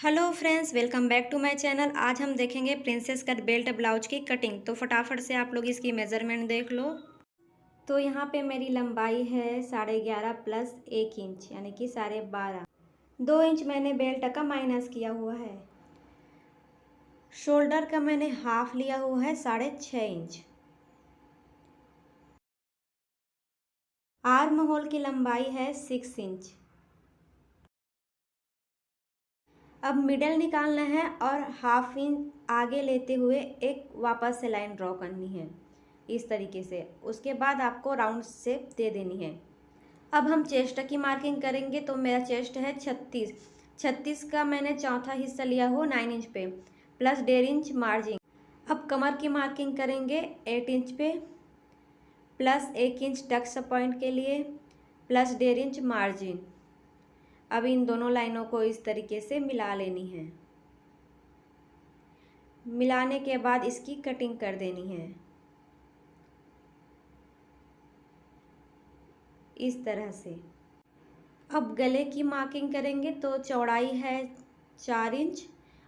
Hello friends, welcome back to my channel. आज हम देखेंगे प्रिंसेस कट बेल्ट ब्लाउज की कटिंग। तो फटाफट से आप लोग इसकी मेज़रमेंट देख लो। तो यहाँ पे मेरी लंबाई है 11.5 प्लस 1 इंच यानी कि 12.5। 2 इंच मैंने बेल्ट का माइनस किया हुआ है। शोल्डर का मैंने हाफ लिया हुआ है 6.5 इंच। आर्म होल की लंबाई है 6 इंच। अब मिडल निकालना है और हाफ इंच आगे लेते हुए एक वापस से लाइन ड्रॉ करनी है इस तरीके से। उसके बाद आपको राउंड शेप दे देनी है। अब हम चेस्ट की मार्किंग करेंगे। तो मेरा चेस्ट है 36 का मैंने चौथा हिस्सा लिया हो 9 इंच पे प्लस 1.5 इंच मार्जिन। अब कमर की मार्किंग करेंगे 8 इंच पे प्लस 1 इंच टक्स पॉइंट के लिए प्लस 1.5 इंच मार्जिन। अब इन दोनों लाइनों को इस तरीके से मिला लेनी है। मिलाने के बाद इसकी कटिंग कर देनी है इस तरह से। अब गले की मार्किंग करेंगे। तो चौड़ाई है 4 इंच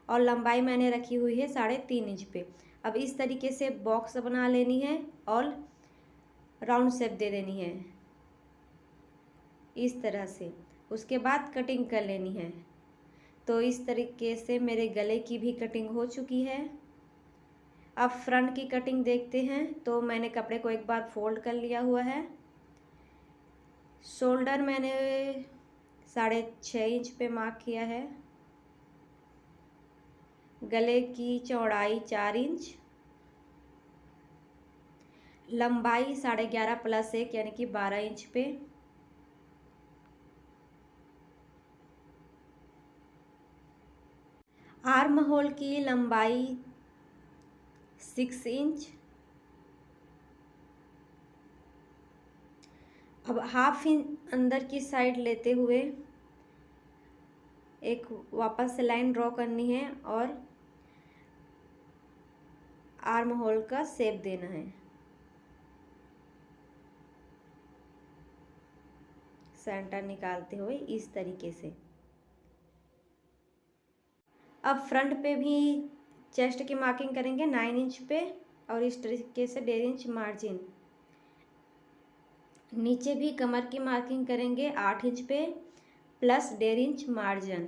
और लंबाई मैंने रखी हुई है 3.5 इंच पे। अब इस तरीके से बॉक्स बना लेनी है और राउंड शेप दे देनी है इस तरह से। उसके बाद कटिंग कर लेनी है। तो इस तरीके से मेरे गले की भी कटिंग हो चुकी है। अब फ्रंट की कटिंग देखते हैं। तो मैंने कपड़े को एक बार फोल्ड कर लिया हुआ है। शोल्डर मैंने 6.5 इंच पे मार्क किया है। गले की चौड़ाई 4 इंच, लंबाई 11.5 प्लस 1 यानी कि 12 इंच पे। आर्म होल की लंबाई 6 इंच। अब हाफ इंच अंदर की साइड लेते हुए एक वापस से लाइन ड्रॉ करनी है और आर्म होल का शेप देना है सेंटर निकालते हुए इस तरीके से। अब फ्रंट पे भी चेस्ट की मार्किंग करेंगे 9 इंच पे और इस तरीके से 1.5 इंच मार्जिन। नीचे भी कमर की मार्किंग करेंगे 8 इंच पे प्लस 1.5 इंच मार्जिन।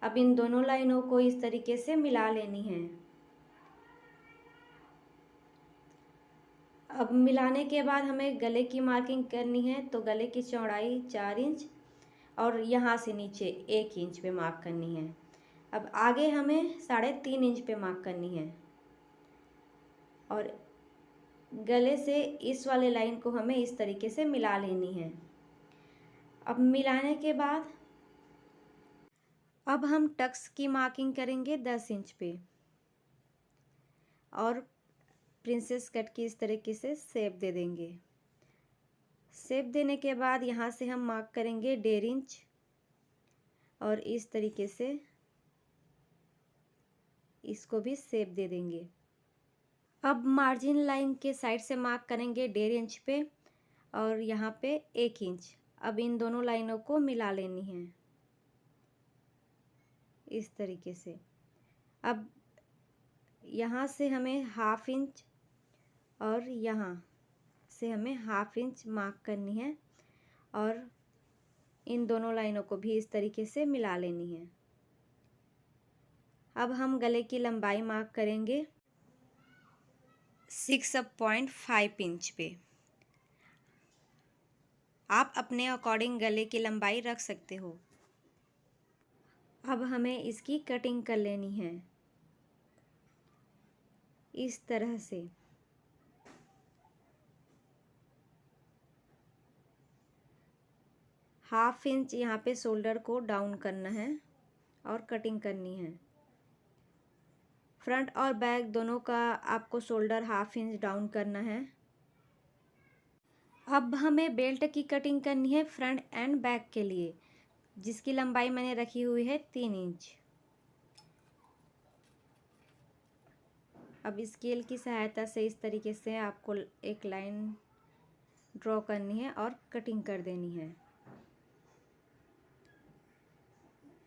अब इन दोनों लाइनों को इस तरीके से मिला लेनी है। अब मिलाने के बाद हमें गले की मार्किंग करनी है। तो गले की चौड़ाई 4 इंच और यहाँ से नीचे 1 इंच पे मार्क करनी है। अब आगे हमें 3.5 इंच पे मार्क करनी है और गले से इस वाले लाइन को हमें इस तरीके से मिला लेनी है। अब मिलाने के बाद अब हम टक्स की मार्किंग करेंगे 10 इंच पे और प्रिंसेस कट की इस तरीके से शेप दे देंगे। शेप देने के बाद यहाँ से हम मार्क करेंगे 1.5 इंच और इस तरीके से इसको भी शेप दे देंगे। अब मार्जिन लाइन के साइड से मार्क करेंगे 1.5 इंच पे और यहाँ पे 1 इंच। अब इन दोनों लाइनों को मिला लेनी है इस तरीके से। अब यहाँ से हमें हाफ इंच और यहाँ से हमें हाफ इंच मार्क करनी है और इन दोनों लाइनों को भी इस तरीके से मिला लेनी है। अब हम गले की लंबाई मार्क करेंगे 6.5 इंच पे। आप अपने अकॉर्डिंग गले की लंबाई रख सकते हो। अब हमें इसकी कटिंग कर लेनी है इस तरह से। हाफ इंच यहाँ पे शोल्डर को डाउन करना है और कटिंग करनी है। फ्रंट और बैक दोनों का आपको शोल्डर हाफ इंच डाउन करना है। अब हमें बेल्ट की कटिंग करनी है फ्रंट एंड बैक के लिए, जिसकी लंबाई मैंने रखी हुई है 3 इंच। अब स्केल की सहायता से इस तरीके से आपको एक लाइन ड्रॉ करनी है और कटिंग कर देनी है।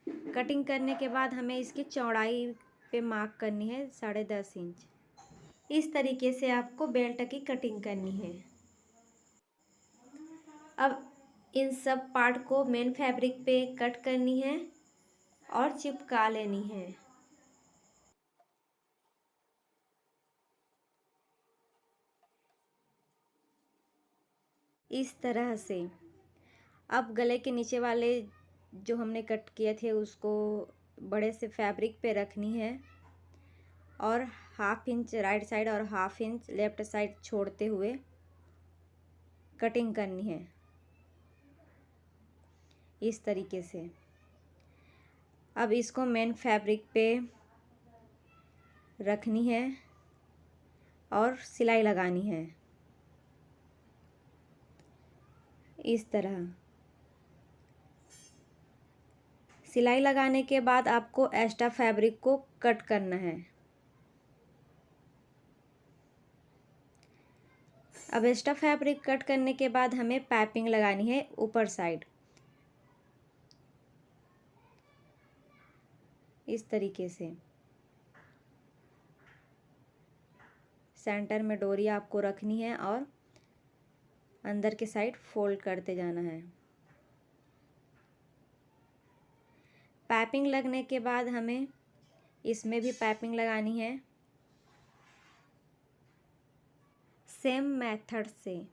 कटिंग करने के बाद हमें इसकी चौड़ाई पे मार्क करनी है 10.5 इंच। इस तरीके से आपको बेल्ट की कटिंग करनी है। अब इन सब पार्ट को मेन फैब्रिक पे कट करनी है और चिपका लेनी है। इस तरह से अब गले के नीचे वाले जो हमने कट किए थे उसको बड़े से फैब्रिक पे रखनी है और 1/2 इंच राइट साइड और 1/2 इंच लेफ्ट साइड छोड़ते हुए कटिंग करनी है इस तरीके से। अब इसको मेन फैब्रिक पे रखनी है और सिलाई लगानी है इस तरह। सिलाई लगाने के बाद आपको एक्स्ट्रा फैब्रिक को कट करना है। अब एक्स्ट्रा फैब्रिक कट करने के बाद हमें पाइपिंग लगानी है ऊपर साइड इस तरीके से। सेंटर में डोरी आपको रखनी है और अंदर के साइड फोल्ड करते जाना है। पाइपिंग लगने के बाद हमें इसमें भी पाइपिंग लगानी है सेम मेथड से।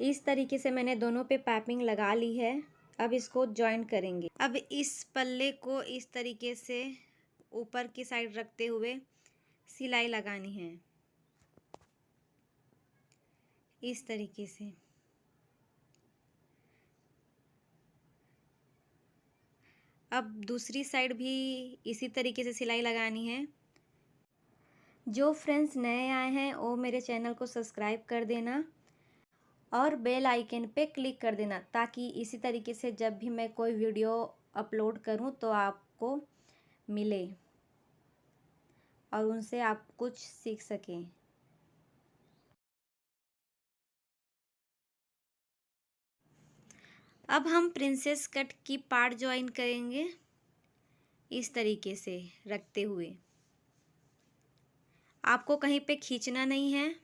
इस तरीके से मैंने दोनों पे पाइपिंग लगा ली है। अब इसको जॉइन करेंगे। अब इस पल्ले को इस तरीके से ऊपर की साइड रखते हुए सिलाई लगानी है इस तरीके से। अब दूसरी साइड भी इसी तरीके से सिलाई लगानी है। जो फ्रेंड्स नए आए हैं वो मेरे चैनल को सब्सक्राइब कर देना और बेल आइकन पे क्लिक कर देना ताकि इसी तरीके से जब भी मैं कोई वीडियो अपलोड करूं तो आपको मिले और उनसे आप कुछ सीख सकें। अब हम प्रिंसेस कट की पार्ट ज्वाइन करेंगे इस तरीके से रखते हुए। आपको कहीं पे खींचना नहीं है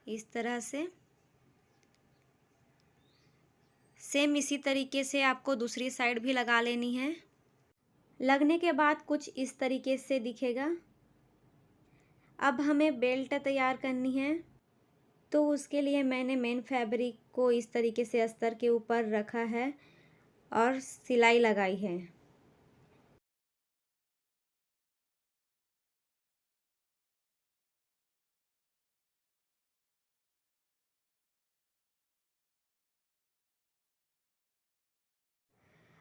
इस तरह से। सेम इसी तरीके से आपको दूसरी साइड भी लगा लेनी है। लगने के बाद कुछ इस तरीके से दिखेगा। अब हमें बेल्ट तैयार करनी है तो उसके लिए मैंने मेन फैब्रिक को इस तरीके से अस्तर के ऊपर रखा है और सिलाई लगाई है।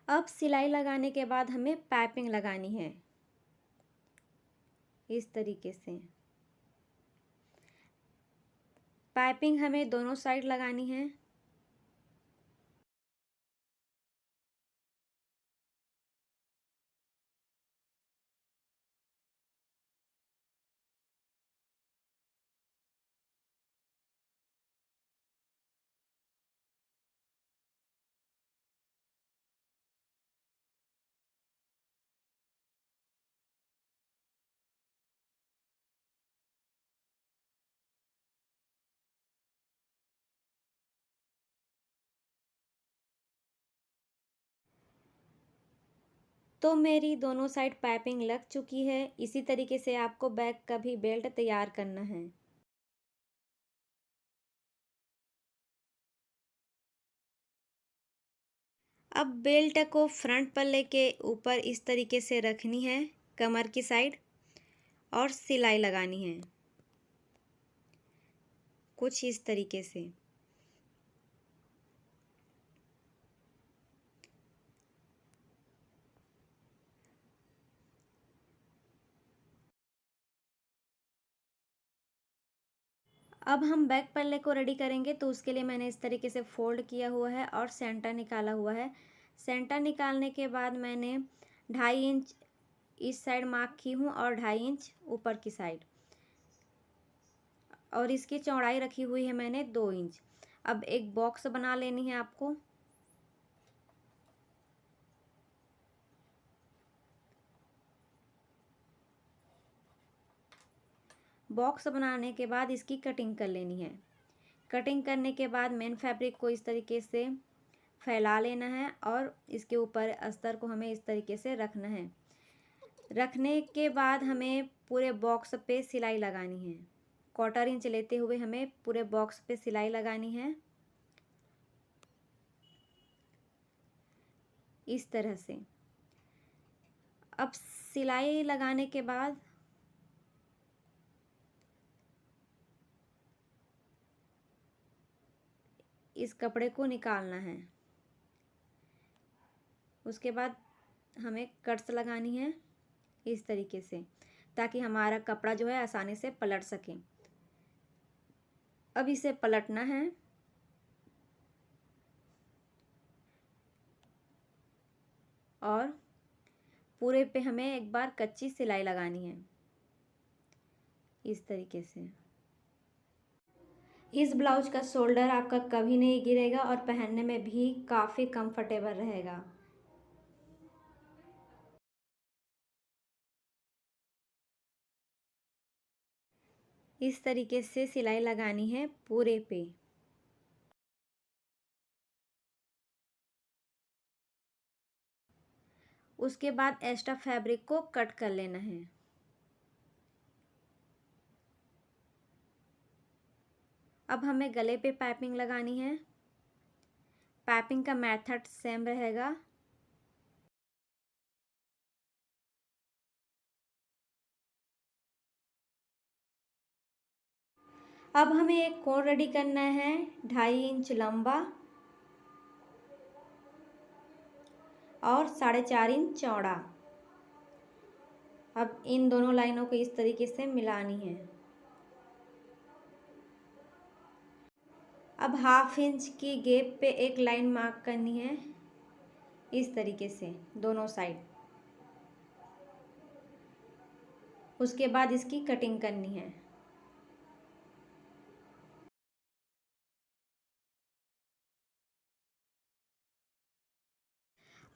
अब सिलाई लगाने के बाद हमें पाइपिंग लगानी है इस तरीके से। पाइपिंग हमें दोनों साइड लगानी है। तो मेरी दोनों साइड पाइपिंग लग चुकी है। इसी तरीके से आपको बैक का भी बेल्ट तैयार करना है। अब बेल्ट को फ्रंट पल्ले के ऊपर इस तरीके से रखनी है कमर की साइड और सिलाई लगानी है कुछ इस तरीके से। अब हम बैक पल्ले को रेडी करेंगे, तो उसके लिए मैंने इस तरीके से फोल्ड किया हुआ है और सेंटर निकाला हुआ है। सेंटर निकालने के बाद मैंने 2.5 इंच इस साइड मार्क की हूँ और 2.5 इंच ऊपर की साइड, और इसकी चौड़ाई रखी हुई है मैंने 2 इंच। अब एक बॉक्स बना लेनी है आपको। बॉक्स बनाने के बाद इसकी कटिंग कर लेनी है। कटिंग करने के बाद मेन फैब्रिक को इस तरीके से फैला लेना है और इसके ऊपर अस्तर को हमें इस तरीके से रखना है। रखने के बाद हमें पूरे बॉक्स पे सिलाई लगानी है। 1/4 इंच लेते हुए हमें पूरे बॉक्स पे सिलाई लगानी है, इस तरह से। अब सिलाई लगाने के बाद इस कपड़े को निकालना है। उसके बाद हमें कट्स लगानी है इस तरीके से, ताकि हमारा कपड़ा जो है आसानी से पलट सके। अब इसे पलटना है और पूरे पे हमें एक बार कच्ची सिलाई लगानी है, इस तरीके से। इस ब्लाउज का शोल्डर आपका कभी नहीं गिरेगा और पहनने में भी काफ़ी कंफर्टेबल रहेगा। इस तरीके से सिलाई लगानी है पूरे पे। उसके बाद एक्स्ट्रा फैब्रिक को कट कर लेना है। अब हमें गले पे पाइपिंग लगानी है। पाइपिंग का मेथड सेम रहेगा। अब हमें एक कोण रेडी करना है 2.5 इंच लंबा और 4.5 इंच चौड़ा। अब इन दोनों लाइनों को इस तरीके से मिलानी है। अब 1/2 इंच की गैप पे एक लाइन मार्क करनी है, इस तरीके से दोनों साइड। उसके बाद इसकी कटिंग करनी है।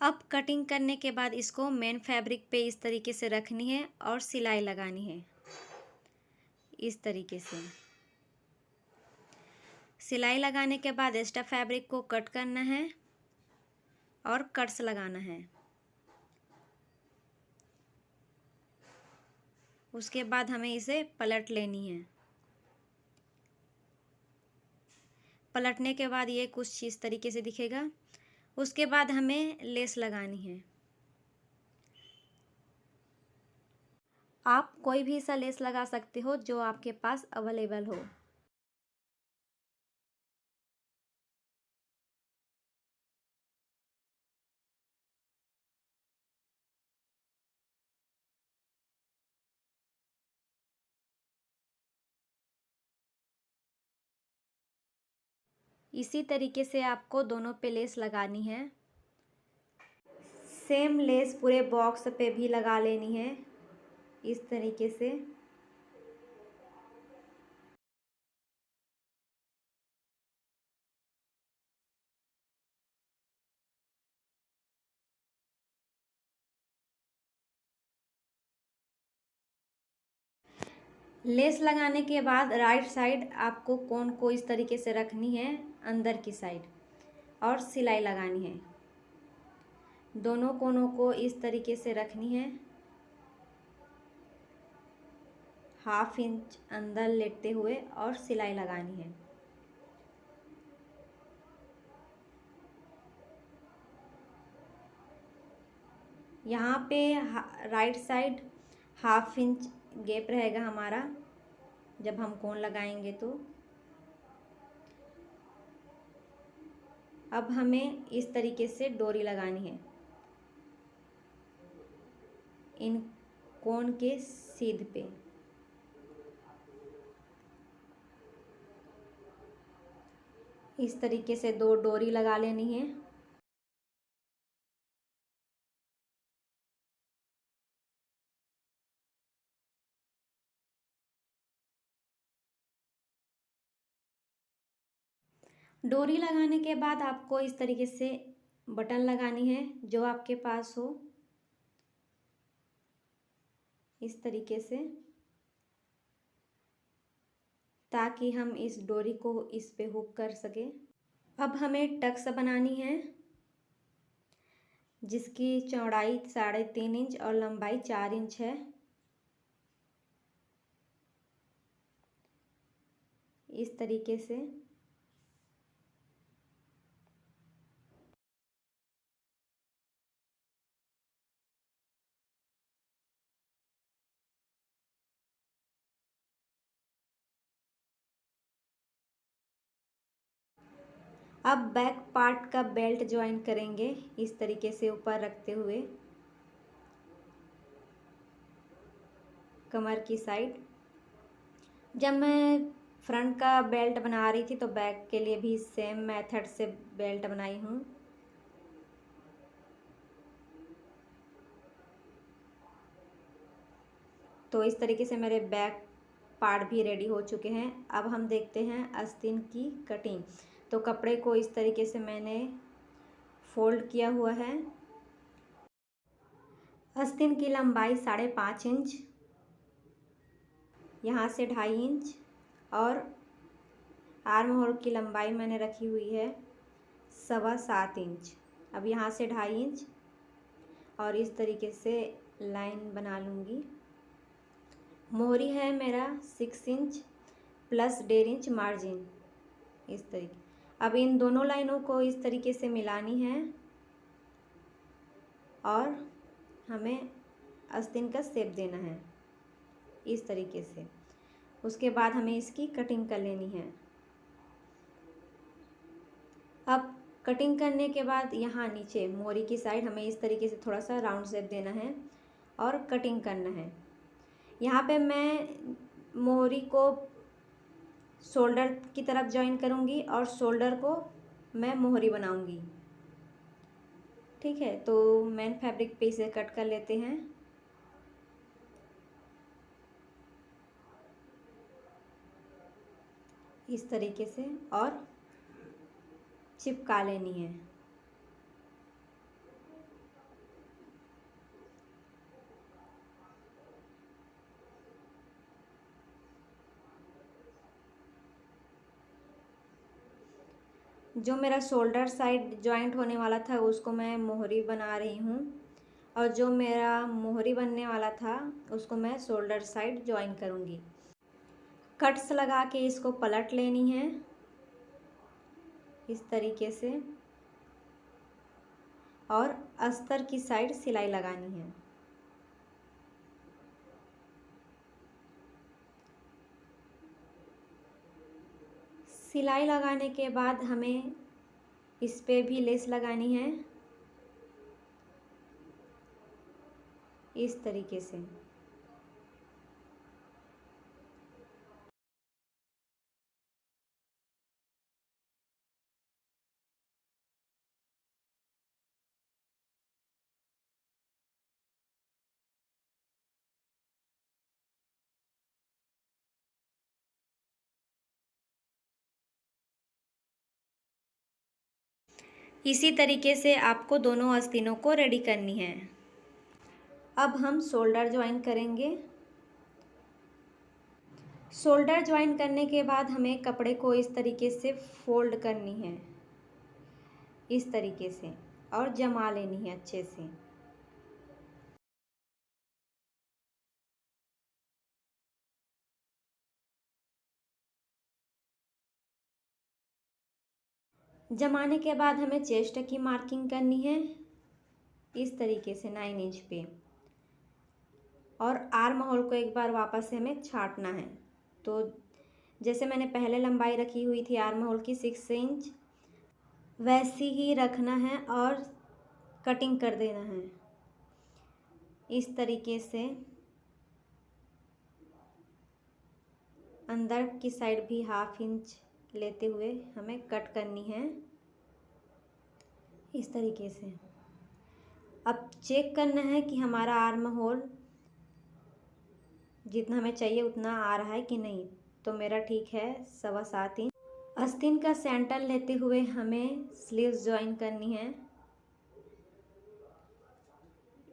अब कटिंग करने के बाद इसको मेन फैब्रिक पे इस तरीके से रखनी है और सिलाई लगानी है, इस तरीके से। सिलाई लगाने के बाद एक्स्ट्रा फैब्रिक को कट करना है और कट्स लगाना है। उसके बाद हमें इसे पलट लेनी है। पलटने के बाद ये कुछ इस तरीके से दिखेगा। उसके बाद हमें लेस लगानी है। आप कोई भी सा लेस लगा सकते हो जो आपके पास अवेलेबल हो। इसी तरीके से आपको दोनों पे लेस लगानी है। सेम लेस पूरे बॉक्स पे भी लगा लेनी है, इस तरीके से। लेस लगाने के बाद राइट साइड आपको कोन को इस तरीके से रखनी है अंदर की साइड और सिलाई लगानी है। दोनों कोनों को इस तरीके से रखनी है। 1/2 इंच अंदर लेते हुए और सिलाई लगानी है। यहाँ पे राइट साइड 1/2 इंच गैप रहेगा हमारा जब हम कोन लगाएंगे तो। अब हमें इस तरीके से डोरी लगानी है इन कोन के सीध पे। इस तरीके से 2 डोरी लगा लेनी है। डोरी लगाने के बाद आपको इस तरीके से बटन लगानी है जो आपके पास हो, इस तरीके से, ताकि हम इस डोरी को इस पे हुक कर सके। अब हमें टक्स बनानी है जिसकी चौड़ाई 3.5 इंच और लंबाई 4 इंच है। इस तरीके से अब बैक पार्ट का बेल्ट ज्वाइन करेंगे इस तरीके से ऊपर रखते हुए कमर की साइड। जब मैं फ्रंट का बेल्ट बना रही थी तो बैक के लिए भी सेम मेथड से बेल्ट बनाई हूँ। तो इस तरीके से मेरे बैक पार्ट भी रेडी हो चुके हैं। अब हम देखते हैं आस्तीन की कटिंग। तो कपड़े को इस तरीके से मैंने फोल्ड किया हुआ है। आस्तीन की लंबाई 5.5 इंच, यहाँ से 2.5 इंच और आर्म होल की लंबाई मैंने रखी हुई है 7.25 इंच। अब यहाँ से 2.5 इंच और इस तरीके से लाइन बना लूँगी। मोहरी है मेरा 6 इंच प्लस 1.5 इंच मार्जिन, इस तरीके। अब इन दोनों लाइनों को इस तरीके से मिलानी है और हमें आस्तीन का शेप देना है इस तरीके से। उसके बाद हमें इसकी कटिंग कर लेनी है। अब कटिंग करने के बाद यहाँ नीचे मोहरी की साइड हमें इस तरीके से थोड़ा सा राउंड शेप देना है और कटिंग करना है। यहाँ पे मैं मोहरी को शोल्डर की तरफ ज्वाइन करूँगी और शोल्डर को मैं मोहरी बनाऊँगी। ठीक है, तो मेन फैब्रिक पे इसे कट कर लेते हैं। इस तरीके से और चिपका लेनी है। जो मेरा शोल्डर साइड जॉइंट होने वाला था उसको मैं मोहरी बना रही हूँ और जो मेरा मोहरी बनने वाला था उसको मैं शोल्डर साइड जॉइन करूँगी। कट्स लगा के इसको पलट लेनी है इस तरीके से और अस्तर की साइड सिलाई लगानी है। सिलाई लगाने के बाद हमें इस पे भी लेस लगानी है इस तरीके से। इसी तरीके से आपको दोनों आस्तीनों को रेडी करनी है। अब हम शोल्डर ज्वाइन करेंगे। शोल्डर ज्वाइन करने के बाद हमें कपड़े को इस तरीके से फोल्ड करनी है इस तरीके से और जमा लेनी है अच्छे से। जमाने के बाद हमें चेस्ट की मार्किंग करनी है इस तरीके से 9 इंच पे और आर्म होल को एक बार वापस से हमें छांटना है। तो जैसे मैंने पहले लंबाई रखी हुई थी आर्म होल की 6 इंच, वैसी ही रखना है और कटिंग कर देना है इस तरीके से। अंदर की साइड भी 1/2 इंच लेते हुए हमें कट करनी है इस तरीके से। अब चेक करना है कि हमारा आर्म होल जितना हमें चाहिए उतना आ रहा है कि नहीं। तो मेरा ठीक है 7.25 इंच। आस्तीन का सेंटर लेते हुए हमें स्लीव्स ज्वाइन करनी है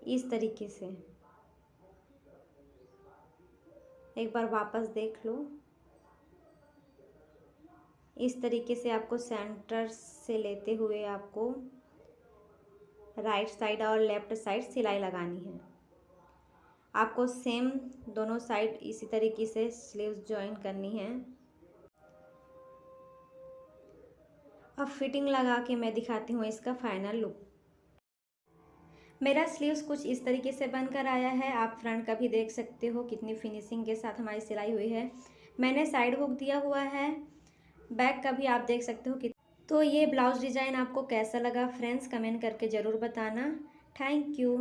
इस तरीके से। एक बार वापस देख लो। इस तरीके से आपको सेंटर से लेते हुए आपको राइट साइड और लेफ्ट साइड सिलाई लगानी है। आपको सेम दोनों साइड इसी तरीके से स्लीव्स ज्वाइन करनी है। अब फिटिंग लगा के मैं दिखाती हूँ इसका फाइनल लुक। मेरा स्लीव्स कुछ इस तरीके से बनकर आया है। आप फ्रंट का भी देख सकते हो कितनी फिनिशिंग के साथ हमारी सिलाई हुई है। मैंने साइड हुक दिया हुआ है, बैक का भी आप देख सकते हो कि। तो ये ब्लाउज डिज़ाइन आपको कैसा लगा फ्रेंड्स, कमेंट करके ज़रूर बताना। Thank you.